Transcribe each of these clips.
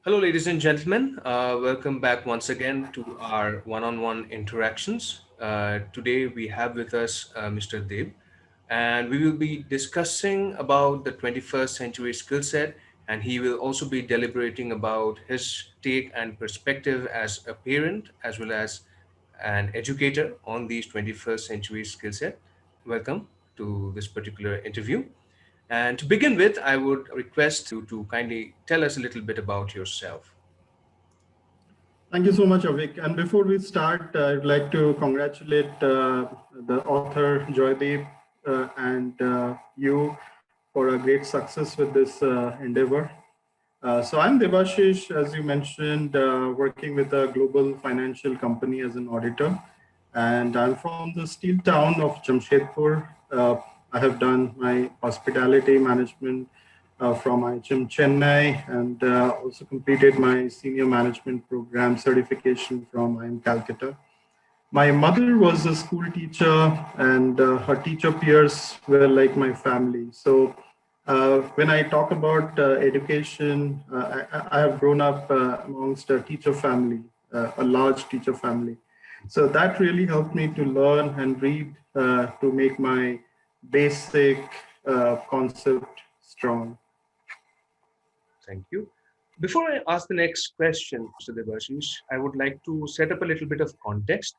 Hello, ladies and gentlemen. Welcome back once again to our one-on-one interactions. Today we have with us Mr. Deb, and we will be discussing about the 21st century skill set, and he will also be deliberating about his take and perspective as a parent as well as an educator on these 21st century skill set. Welcome to this particular interview. And to begin with, I would request you to kindly tell us a little bit about yourself. Thank you so much, Avik. And before we start, I'd like to congratulate the author Joydeep and you for a great success with this endeavor. So I'm Debashish, as you mentioned, working with a global financial company as an auditor. And I'm from the steel town of Jamshedpur. I have done my hospitality management from IHM Chennai and also completed my senior management program certification from IIM Calcutta. My mother was a school teacher, and her teacher peers were like my family. So when I talk about education, I have grown up amongst a teacher family, a large teacher family. So that really helped me to learn and read to make my basic concept strong. Thank you. Before I ask the next question, Mr. Debashish, I would like to set up a little bit of context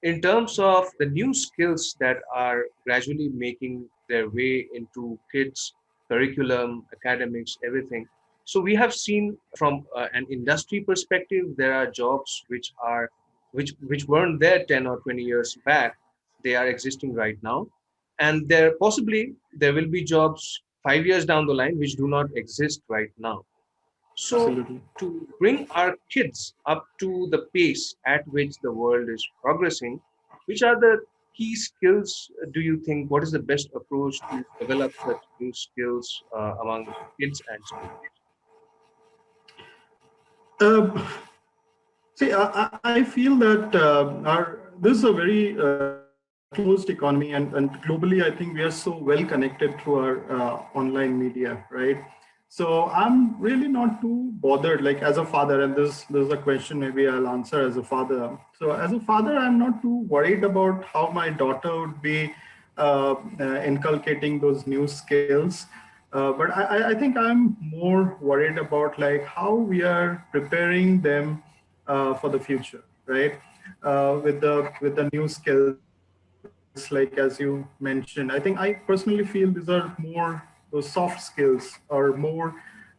in terms of the new skills that are gradually making their way into kids' curriculum, academics, everything. So we have seen from an industry perspective, there are jobs which weren't there 10 or 20 years back. They are existing right now, and there will be jobs 5 years down the line which do not exist right now. So, Absolutely. to bring our kids up to the pace at which the world is progressing, which are the key skills do you think? What is the best approach to develop such new skills among kids and students? Uh, See, I feel that this is a very closed economy, and globally, I think we are so well connected through our online media, right? So I'm really not too bothered, like as a father, and this is a question maybe I'll answer as a father. So as a father, I'm not too worried about how my daughter would be inculcating those new skills. But I think I'm more worried about like how we are preparing them for the future, right? With the new skills, like as you mentioned, I think I personally feel these are more those soft skills or more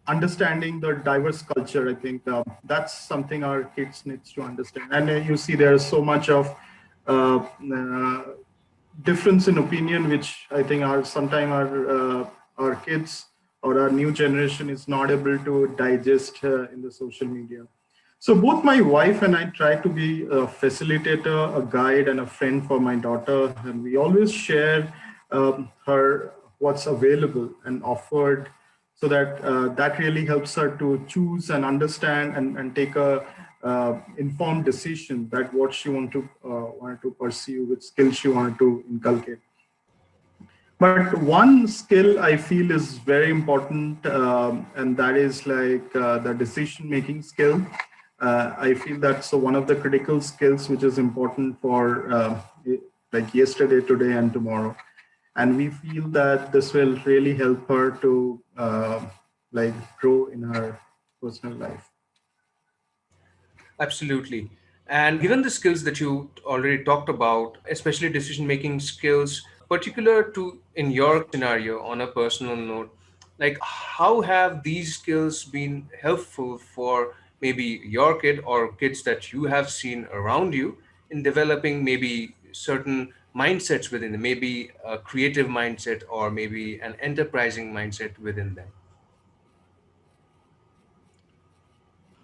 understanding the diverse culture. I think that's something our kids needs to understand. And you see, there's so much of uh, uh, difference in opinion, which I think are sometimes our kids or our new generation is not able to digest in the social media. So both my wife and I try to be a facilitator, a guide, and a friend for my daughter, and we always share her what's available and offered, so that that really helps her to choose and understand and take a informed decision that what she wanted to pursue, which skill she wanted to inculcate. But one skill I feel is very important, and that is like the decision making skill. I feel that's so one of the critical skills which is important for like yesterday, today, and tomorrow. And we feel that this will really help her to like grow in her personal life. Absolutely. And given the skills that you already talked about, especially decision making skills, particular to in your scenario on a personal note, like how have these skills been helpful for maybe your kid or kids that you have seen around you in developing maybe certain mindsets within them, maybe a creative mindset or maybe an enterprising mindset within them?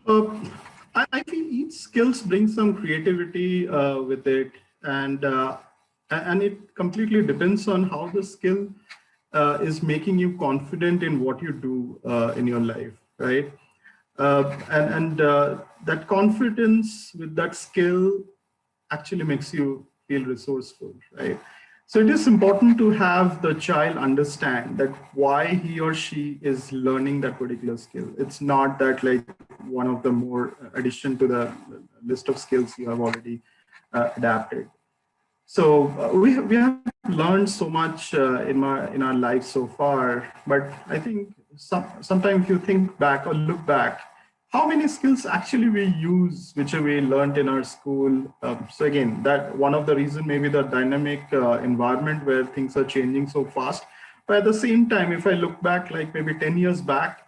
Uh, I feel each skills brings some creativity with it, and and it completely depends on how the skill is making you confident in what you do in your life, right? And that confidence with that skill actually makes you feel resourceful, right? So it is important to have the child understand that why he or she is learning that particular skill. It's not that like one of the more addition to the list of skills you have already adapted. So we have learned so much in our lives so far, but I think sometimes if you think back or look back, how many skills actually we use which we learned in our school. So again, that one of the reason maybe the dynamic environment where things are changing so fast. But at the same time, if I look back like maybe 10 years back,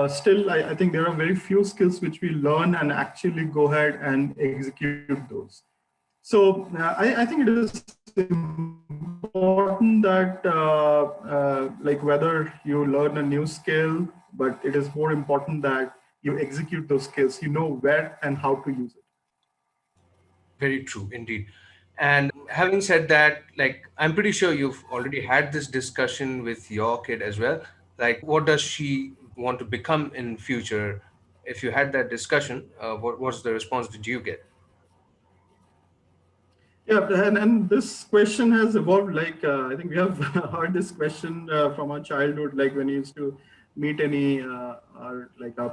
still I think there are very few skills which we learn and actually go ahead and execute those. So I think it is important that like whether you learn a new skill, but it is more important that you execute those skills. You know where and how to use it. Very true indeed. And having said that, like, I'm pretty sure you've already had this discussion with your kid as well. Like, what does she want to become in future? If you had that discussion, what's the response did you get? Yeah, and this question has evolved. Like I think we have heard this question from our childhood, like when we used to meet any our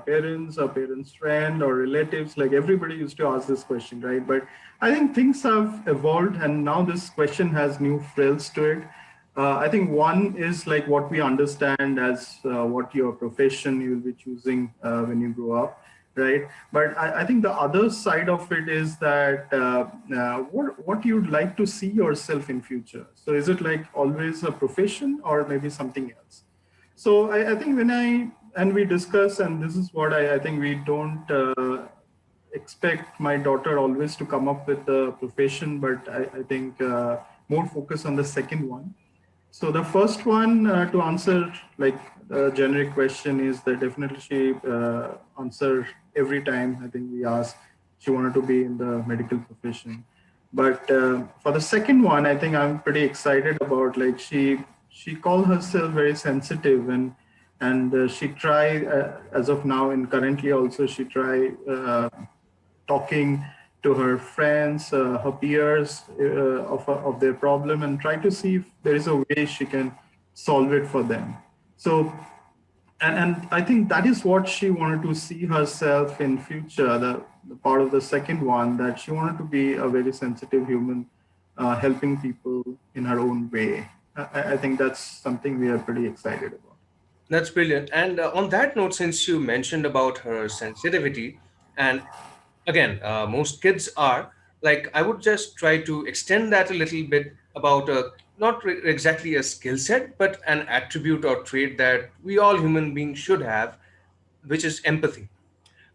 parents, our parents' friend, or relatives. Like everybody used to ask this question, right? But I think things have evolved, and now this question has new frills to it. I think one is like what we understand as what your profession you will be choosing when you grow up, right? But I think the other side of it is that what you'd like to see yourself in future. So is it like always a profession or maybe something else? So I think when I and we discuss, and this is what I think we don't expect my daughter always to come up with the profession, but I think more focus on the second one. So the first one to answer like the generic question is that definitely she answer every time. I think we ask she wanted to be in the medical profession, but for the second one, I think I'm pretty excited about like she called herself very sensitive and she try as of now and currently also she try talking to her friends, her peers of their problem and try to see if there is a way she can solve it for them. So, and I think that is what she wanted to see herself in future. The part of the second one that she wanted to be a very sensitive human, helping people in her own way. I think that's something we are pretty excited about. That's brilliant. And on that note, since you mentioned about her sensitivity, and again, most kids are, like, I would just try to extend that a little bit about not exactly a skill set, but an attribute or trait that we all human beings should have, which is empathy,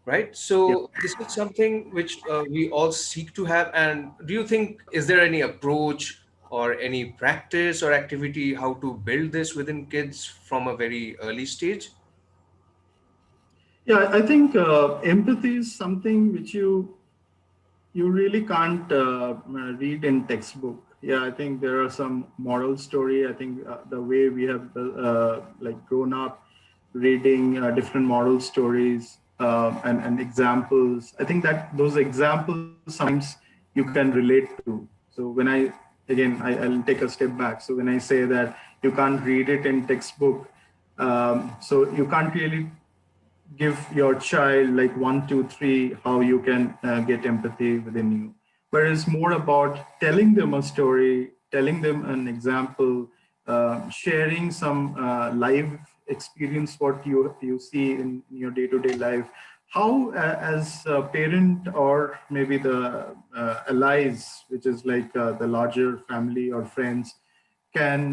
right? Yeah. So this is something which we all seek to have. And do you think, is there any approach or any practice or activity how to build this within kids from a very early stage? Yeah, I think empathy is something which you really can't read in textbook. Yeah, I think there are some moral story. I think the way we have like grown up reading different moral stories and examples. I think that those examples sometimes you can relate to. So when I'll take a step back. So when I say that you can't read it in textbook, so you can't really give your child like 1 2 3 how you can get empathy within you, but it's more about telling them a story, telling them an example, sharing some live experience what you see in your day-to-day life, how as a parent or maybe the allies, which is like the larger family or friends, can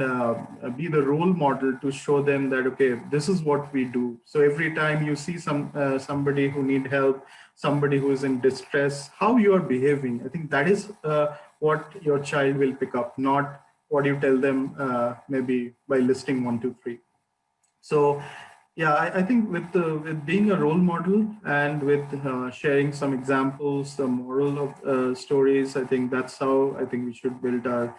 be the role model to show them that okay, this is what we do. So every time you see somebody who need help, somebody who is in distress, how you are behaving, I think that is what your child will pick up, not what you tell them maybe by listing 1 2 3. So yeah, I think with being a role model and with sharing some examples, the moral of stories, I think that's how I think we should build our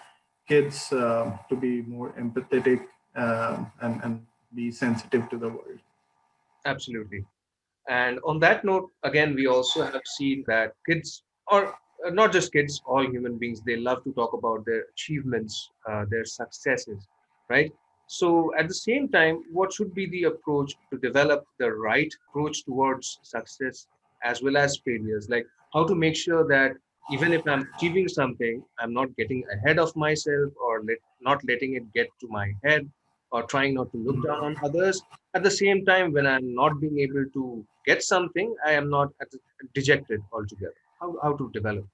kids to be more empathetic and be sensitive to the world. Absolutely. And on that note, again, we also have seen that kids, or not just kids, all human beings, they love to talk about their achievements, their successes, right? So, at the same time, what should be the approach to develop the right approach towards success as well as failures? Like how to make sure that even if I'm achieving something, I'm not getting ahead of myself or not letting it get to my head or trying not to look down on others. At the same time, when I'm not being able to get something, I am not dejected altogether. How to develop.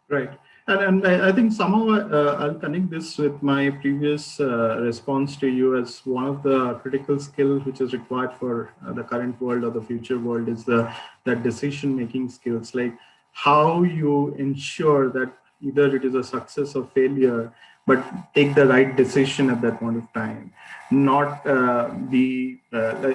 Right. And I think somehow I'll connect this with my previous response to you as one of the critical skills which is required for the current world or the future world is the that decision making skills, like how you ensure that either it is a success or failure, but take the right decision at that point of time. Not be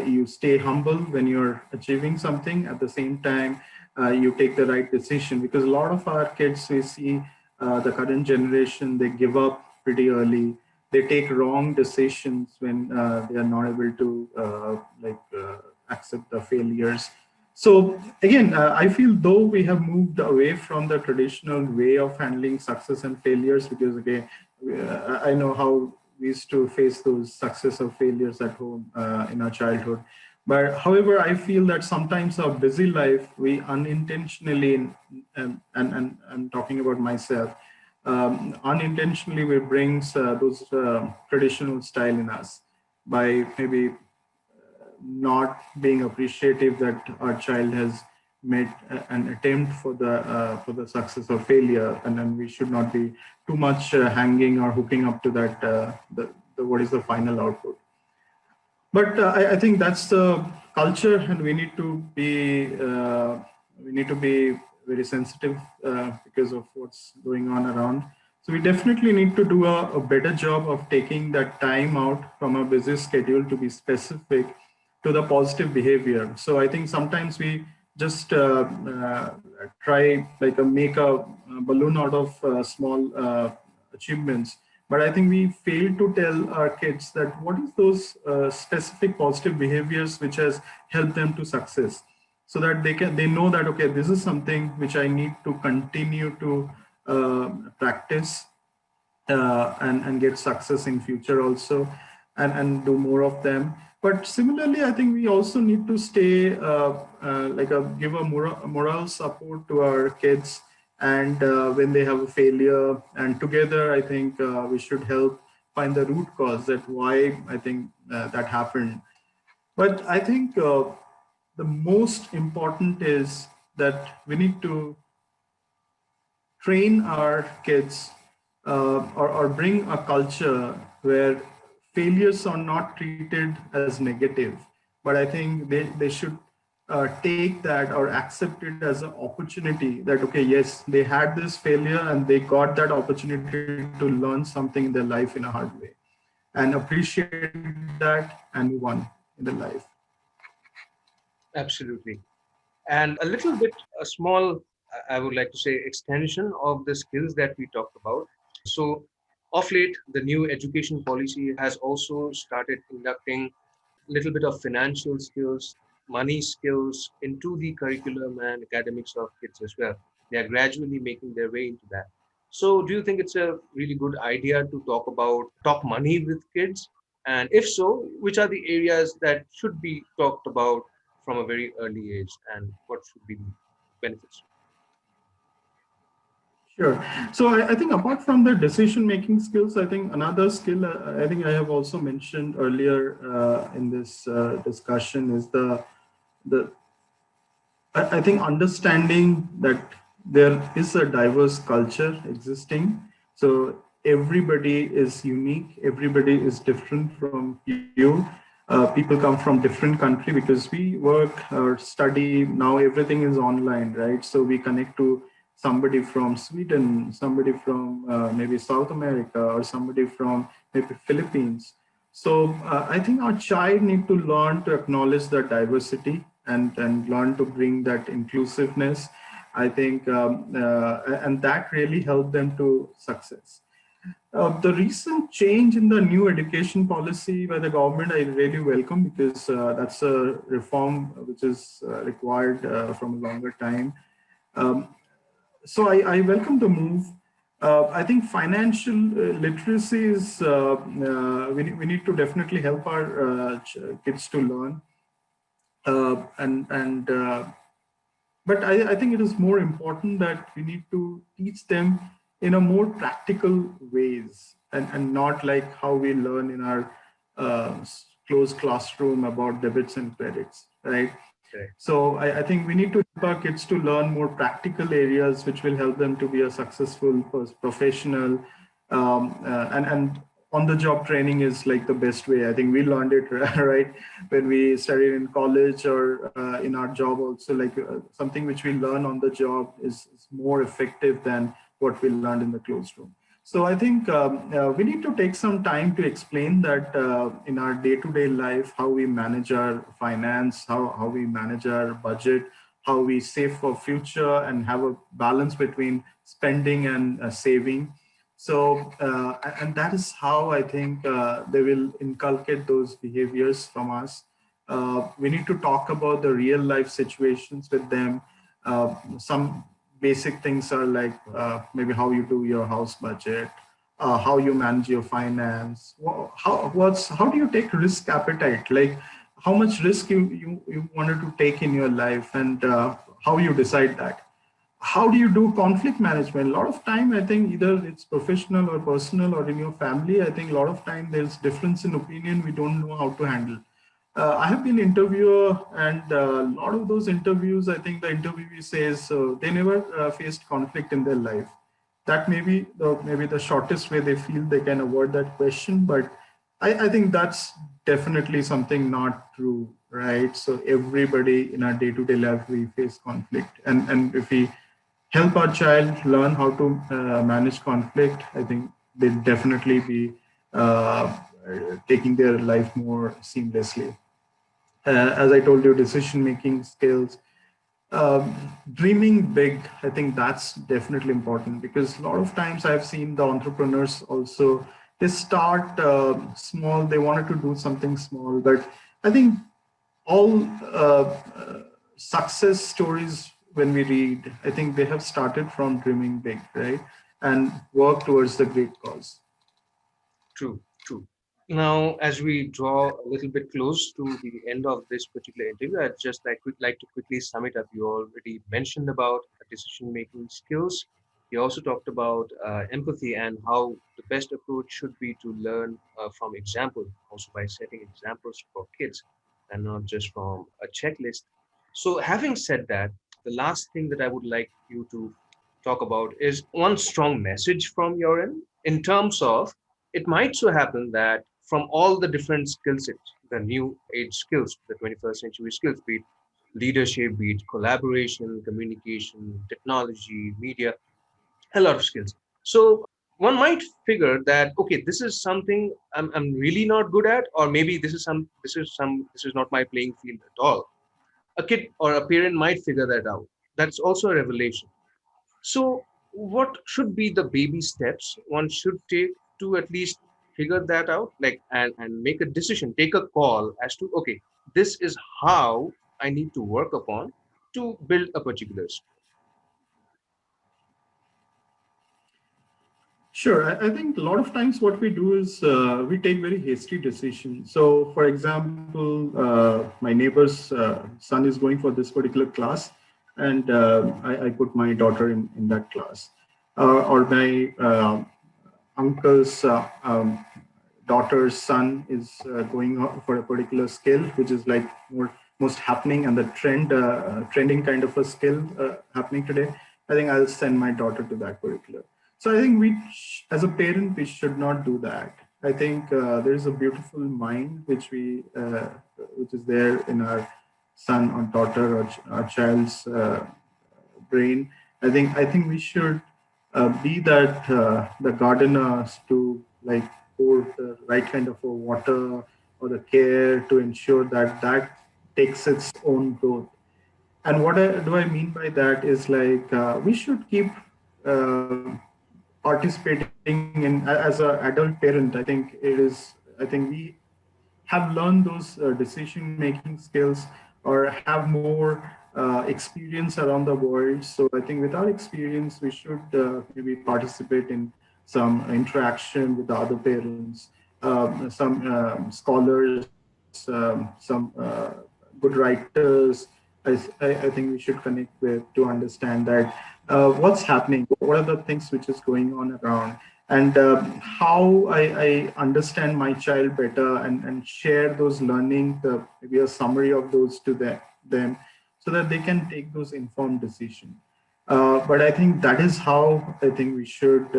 you stay humble when you're achieving something. At the same time, you take the right decision, because a lot of our kids we see the current generation, they give up pretty early. They take wrong decisions when they are not able to accept the failures. So again, I feel though we have moved away from the traditional way of handling success and failures, because again, I know how we used to face those success or failures at home in our childhood. But however, I feel that sometimes our busy life, we unintentionally, and I'm talking about myself, unintentionally we brings those traditional style in us by maybe not being appreciative that our child has made an attempt for the success or failure, and then we should not be too much hanging or hooking up to that the what is the final output. But I think that's the culture, and we need to be very sensitive because of what's going on around. So we definitely need to do a better job of taking that time out from a busy schedule to be specific to the positive behavior. So I think sometimes we just try like make a balloon out of small achievements, but I think we fail to tell our kids that what is those specific positive behaviors which has helped them to success, so that they know that okay, this is something which I need to continue to practice and get success in future also, and do more of them. But similarly, I think we also need to stay give a moral support to our kids, and when they have a failure, and together I think we should help find the root cause that why I think that happened. But I think the most important is that we need to train our kids or bring a culture where failures are not treated as negative, but I think they should take that or accept it as an opportunity that okay, yes, they had this failure and they got that opportunity to learn something in their life in a hard way, and appreciate that and move on in their life. Absolutely. And a little bit, a small, I would like to say, extension of the skills that we talked about. So, of late, the new education policy has also started inducting little bit of financial skills, money skills into the curriculum and academics of kids as well. They are gradually making their way into that. So, do you think it's a really good idea to talk money with kids? And if so, which are the areas that should be talked about from a very early age, and what should be the benefits? Sure. So I think apart from the decision making skills, I think another skill I think I have also mentioned earlier in this discussion is the I think understanding that there is a diverse culture existing. So everybody is unique. Everybody is different from you. People come from different country because we work or study now. Everything is online, right? So we connect to somebody from Sweden, somebody from maybe South America, or somebody from maybe Philippines. So I think our child need to learn to acknowledge the diversity and learn to bring that inclusiveness. I think, and that really helped them to success. The recent change in the new education policy by the government, I really welcome, because that's a reform which is required from a longer time. Um, So I welcome the move. I think financial literacy is we need to definitely help our kids to learn, and but I think it is more important that we need to teach them in a more practical ways, and not like how we learn in our closed classroom about debits and credits, right? Correct. So I think we need to help our kids to learn more practical areas which will help them to be a successful professional, and on the job training is like the best way. I think we learned it right when we studied in college or in our job also. Like something which we learn on the job is more effective than what we learned in the closed room. So I think we need to take some time to explain that in our day-to-day life, how we manage our finance, how we manage our budget, how we save for future and have a balance between spending and saving. So, and that is how I think they will inculcate those behaviors from us. We need to talk about the real life situations with them. Some basic things are like maybe how you do your house budget, how you manage your finance, how do you take risk appetite, like how much risk you wanted to take in your life, and how you decide that. How do you do conflict management? A lot of time, I think either it's professional or personal or in your family, I think a lot of time there's difference in opinion, we don't know how to handle. I have been interviewer, and a lot of those interviews, I think the interviewee says they never faced conflict in their life. That may be the shortest way they feel they can avoid that question, but I think that's definitely something not true, right? So everybody in our day-to-day life we face conflict, and if we help our child learn how to manage conflict, I think they'll definitely be taking their life more seamlessly. As I told you, decision making skills, dreaming big. I think that's definitely important because a lot of times I've seen the entrepreneurs also, they start small. They wanted to do something small, but I think all success stories when we read, I think they have started from dreaming big, right, and work towards the great cause. True, true. Now, as we draw a little bit close to the end of this particular interview, I'd just like to quickly sum it up. You already mentioned about decision-making skills. You also talked about empathy and how the best approach should be to learn from example, also by setting examples for kids and not just from a checklist. So, having said that, the last thing that I would like you to talk about is one strong message from your end in terms of it might so happen that from all the different skill sets, the new age skills, the 21st century skills, be it leadership, be it collaboration, communication, technology, media, a lot of skills. So one might figure that okay, this is something I'm really not good at, or maybe this is not my playing field at all. A kid or a parent might figure that out. That's also a revelation. So, what should be the baby steps one should take to at least figure that out, like and make a decision, take a call as to okay, this is how I need to work upon to build a particular skill. Sure. I think a lot of times what we do is we take very hasty decisions. So, for example, my neighbor's son is going for this particular class, and I put my daughter in that class. Or my uncle's daughter's son is going out for a particular skill, which is like most happening and the trending kind of a skill happening today. I think I'll send my daughter to that particular. So I think as a parent, we should not do that. I think there is a beautiful mind which is there in our son or daughter or our child's brain. I think we should be that the gardeners to like pour the right kind of a water or the care to ensure that that takes its own growth. And do I mean by that is like we should keep uh, participating in as an adult parent. I think we have learned those decision making skills or have more experience around the world. So I think with our experience, we should maybe participate in some interaction with the other parents, some scholars, some good writers. I think we should connect with to understand that what's happening, what are the things which is going on around, and how I understand my child better, and share those learning, maybe a summary of those to them, so that they can take those informed decisions. But I think that is how I think we should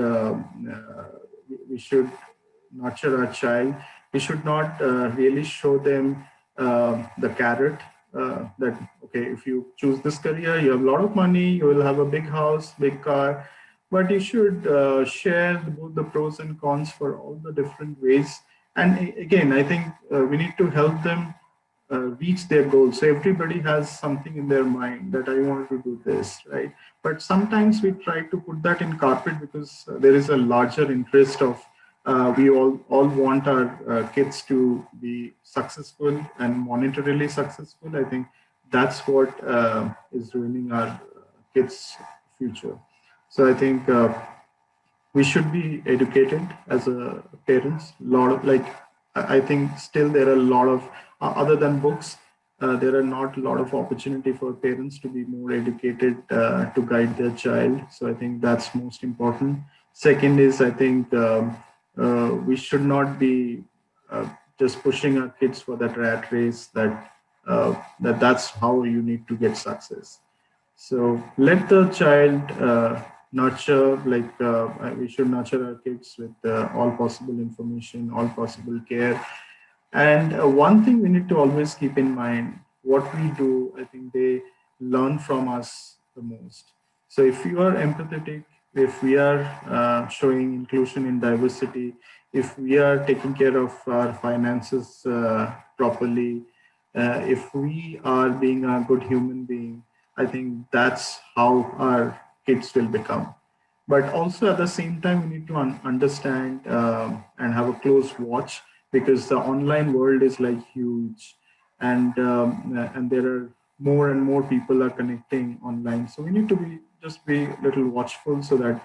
nurture our child. We should not really show them the carrot, that okay, if you choose this career, you have a lot of money, you will have a big house, big car. But you should share both the pros and cons for all the different ways. And again, I think we need to help them reach their goals. So everybody has something in their mind that I want to do this, right? But sometimes we try to put that in carpet because there is a larger interest of we all want our kids to be successful and monetarily successful. I think that's what is ruining our kids' future. So I think we should be educated as a parents. A lot of like I think still there are a lot of other than books, there are not a lot of opportunity for parents to be more educated to guide their child. So I think that's most important. Second is I think we should not be just pushing our kids for that rat race, that's how you need to get success. So let the child nurture, like we should nurture our kids with all possible information, all possible care. And one thing we need to always keep in mind, what we do, I think they learn from us the most. So if you are empathetic, if we are showing inclusion in diversity, if we are taking care of our finances properly, if we are being a good human being, I think that's how our kids will become. But also at the same time, we need to understand and have a close watch, because the online world is like huge, and there are more and more people are connecting online. So we need to be a little watchful so that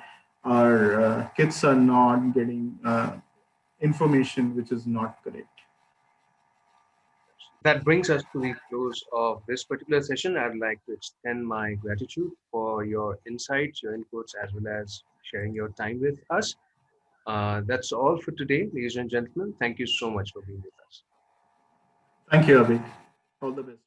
our kids are not getting information which is not correct. That brings us to the close of this particular session. I'd like to extend my gratitude for your insights, your inputs, as well as sharing your time with us. That's all for today, ladies and gentlemen. Thank you so much for being with us. Thank you, Abhi. All the best.